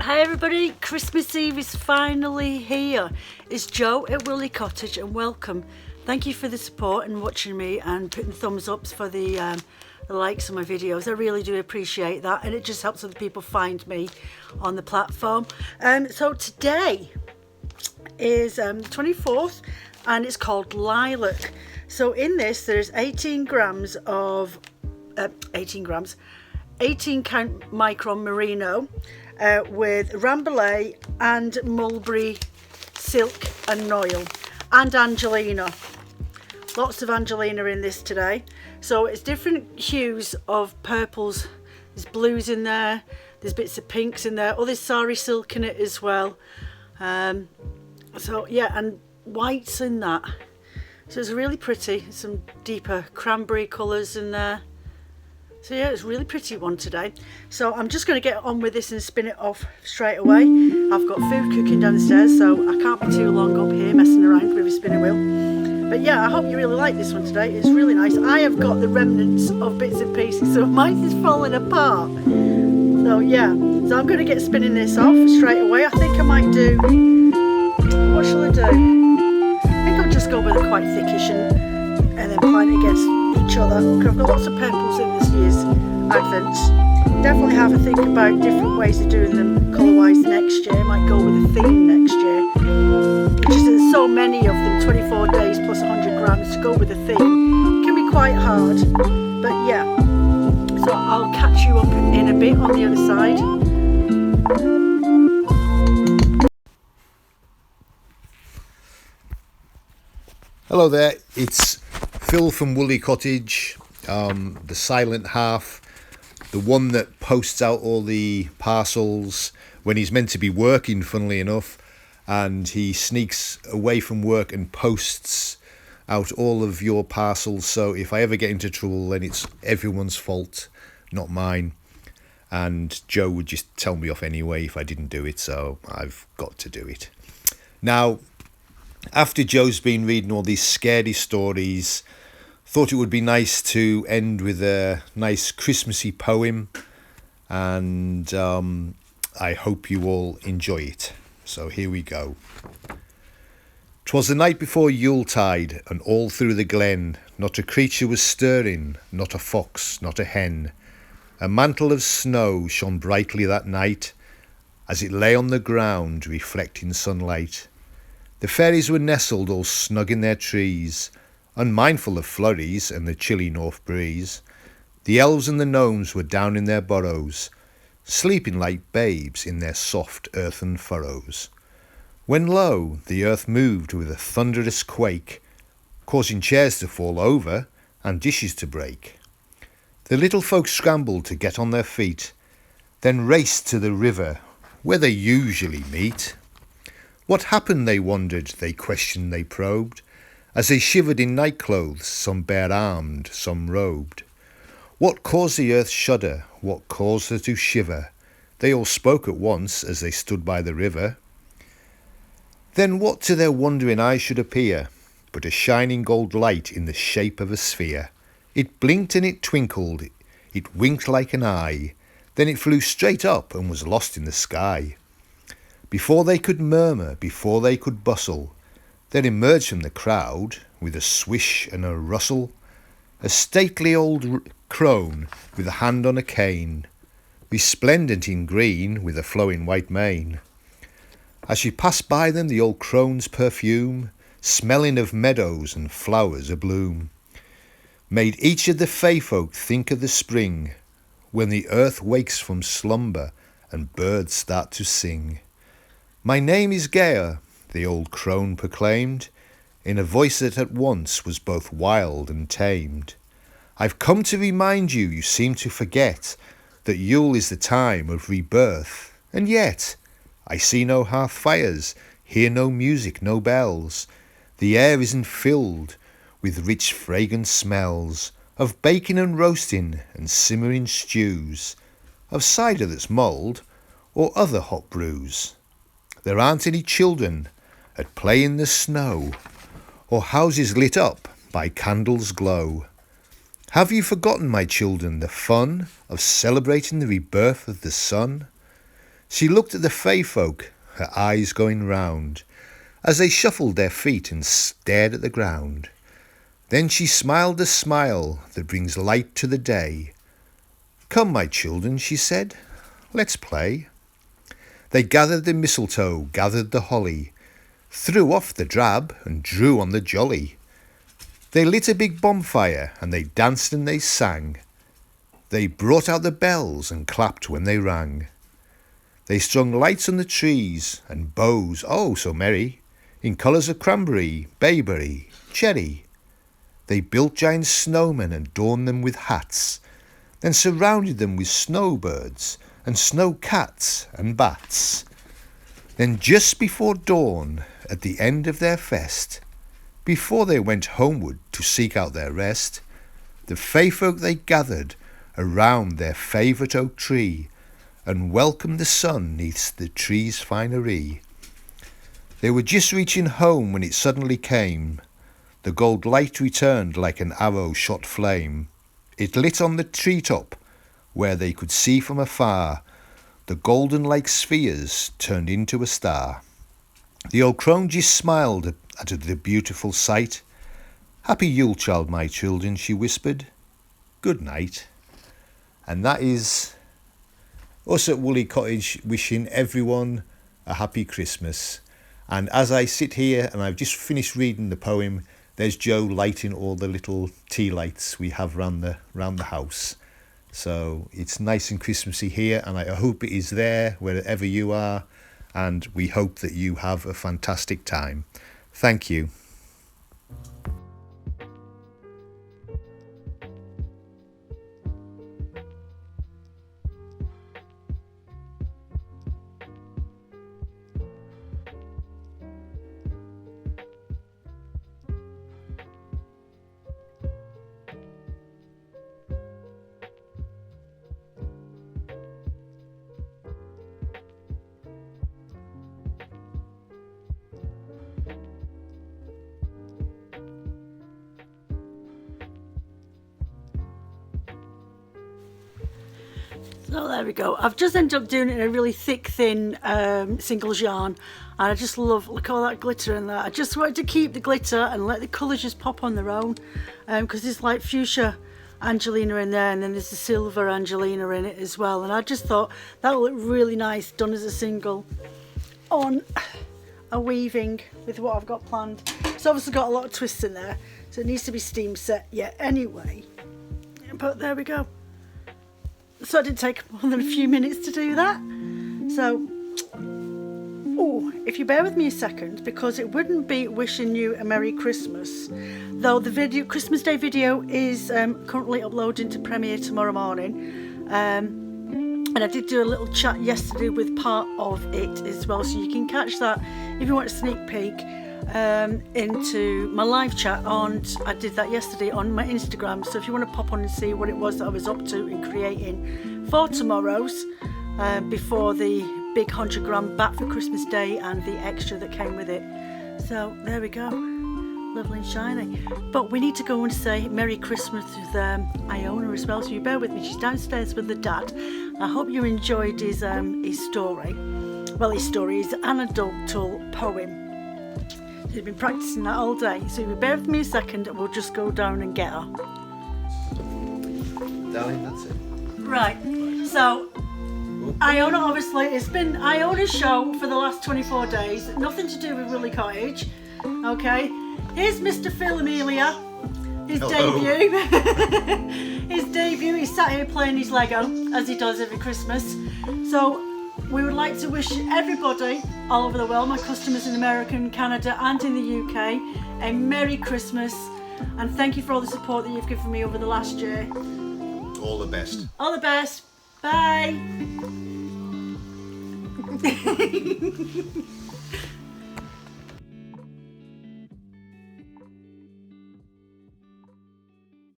Hi everybody, Christmas Eve is finally here. It's Jo at Willie Cottage and welcome. Thank you for the support and watching me and putting thumbs ups for the likes on my videos. I really do appreciate that, and it just helps other people find me on the platform. So today is the 24th and it's called Lilac. So in this there's 18 grams of 18 count micron merino with Rambouillet and mulberry silk and noil and Angelina. Lots of Angelina in this today. So it's different hues of purples. There's blues in there, there's bits of pinks in there. Oh, there's sari silk in it as well. So yeah, and whites in that. So it's really pretty. Some deeper cranberry colours in there. So yeah, it's a really pretty one today. So I'm just going to get on with this and spin it off straight away. I've got food cooking downstairs, so I can't be too long up here messing around with a spinning wheel. But yeah, I hope you really like this one today. It's really nice. I have got the remnants of bits and pieces, so mine is falling apart. So yeah, so I'm going to get spinning this off straight away. I think I might do, what shall I do? I think I'll just go with a quite thickish and then apply it against each other. Because I've got lots of purples in this year's advents. Definitely have a think about different ways of doing them colour-wise next year. I might go with a theme next year. Because there's so many of them, 24 days plus 100 grams, to go with a theme. It can be quite hard, but yeah. So I'll catch you up in a bit on the other side. Hello there, it's Phil from Willie Cottage, the silent half, the one that posts out all the parcels when he's meant to be working, funnily enough, and he sneaks away from work and posts out all of your parcels. So if I ever get into trouble, then it's everyone's fault, not mine. And Joe would just tell me off anyway if I didn't do it, so I've got to do it. Now, after Joe's been reading all these scary stories, thought it would be nice to end with a nice Christmassy poem, and I hope you all enjoy it. So here we go. 'Twas the night before Yuletide, and all through the glen not a creature was stirring, not a fox, not a hen. A mantle of snow shone brightly that night, as it lay on the ground reflecting sunlight. The fairies were nestled all snug in their trees, unmindful of flurries and the chilly north breeze. The elves and the gnomes were down in their burrows, sleeping like babes in their soft earthen furrows. When lo, the earth moved with a thunderous quake, causing chairs to fall over and dishes to break. The little folk scrambled to get on their feet, then raced to the river where they usually meet. What happened, they wondered, they questioned, they probed, as they shivered in nightclothes, some bare-armed, some robed. What caused the earth shudder? What caused her to shiver? They all spoke at once as they stood by the river. Then what to their wondering eyes should appear but a shining gold light in the shape of a sphere? It blinked and it twinkled, it winked like an eye, then it flew straight up and was lost in the sky. Before they could murmur, before they could bustle, there emerged from the crowd, with a swish and a rustle, a stately old crone with a hand on a cane, resplendent in green with a flowing white mane. As she passed by them, the old crone's perfume, smelling of meadows and flowers abloom, made each of the fay folk think of the spring, when the earth wakes from slumber and birds start to sing. My name is Gaia, the old crone proclaimed, in a voice that at once was both wild and tamed. I've come to remind you, you seem to forget, that Yule is the time of rebirth, and yet I see no hearth fires, hear no music, no bells. The air isn't filled with rich fragrant smells of baking and roasting and simmering stews, of cider that's mulled or other hot brews. There aren't any children at play in the snow, or houses lit up by candles' glow. Have you forgotten, my children, the fun of celebrating the rebirth of the sun? She looked at the fay folk, her eyes going round, as they shuffled their feet and stared at the ground. Then she smiled a smile that brings light to the day. "Come, my children," she said, "let's play." They gathered the mistletoe, gathered the holly, threw off the drab and drew on the jolly. They lit a big bonfire and they danced and they sang. They brought out the bells and clapped when they rang. They strung lights on the trees and bows, oh so merry, in colours of cranberry, bayberry, cherry. They built giant snowmen and adorned them with hats, then surrounded them with snowbirds and snow cats and bats. Then just before dawn, at the end of their fest, before they went homeward to seek out their rest, the fay folk they gathered around their favourite oak tree, and welcomed the sun neath the tree's finery. They were just reaching home when it suddenly came. The gold light returned like an arrow shot flame. It lit on the treetop, where they could see from afar the golden like spheres turned into a star. The old crone just smiled at the beautiful sight. "Happy Yule, child, my children," she whispered. "Good night." And that is us at Woolly Cottage wishing everyone a happy Christmas. And as I sit here and I've just finished reading the poem, there's Joe lighting all the little tea lights we have round the house. So it's nice and Christmassy here, and I hope it is there wherever you are, and we hope that you have a fantastic time. Thank you. So there we go. I've just ended up doing it in a really thick, thin singles yarn, and I just love, look at all that glitter in there. I just wanted to keep the glitter and let the colours just pop on their own, because there's like fuchsia Angelina in there, and then there's the silver Angelina in it as well, and I just thought that would look really nice done as a single on a weaving with what I've got planned. It's obviously got a lot of twists in there, so it needs to be steam set yet anyway, but there we go. So it didn't take more than a few minutes to do that. So, oh, if you bear with me a second, because it wouldn't be wishing you a Merry Christmas, though the video, Christmas Day video is currently uploading to Premiere tomorrow morning. And I did do a little chat yesterday with part of it as well, so you can catch that if you want a sneak peek into my live chat I did that yesterday on my Instagram. So if you want to pop on and see what it was that I was up to in creating for tomorrow's before the big 100 gram bat for Christmas Day and the extra that came with it. So there we go, lovely and shiny. But we need to go and say Merry Christmas with Iona as well, so you bear with me. She's downstairs with the dad. I hope you enjoyed his story. Well, his story is an anecdotal poem. He's been practicing that all day, so if you bear with me a second, we'll just go down and get her. Darling, that's it. Right, so Iona, obviously, it's been Iona's show for the last 24 days, nothing to do with Woolly Cottage. Okay, here's Mr. Phil Amelia, his debut. His debut, he's sat here playing his Lego, as he does every Christmas. So we would like to wish everybody all over the world, my customers in America and Canada and in the UK, a Merry Christmas, and thank you for all the support that you've given me over the last year. All the best. All the best. Bye.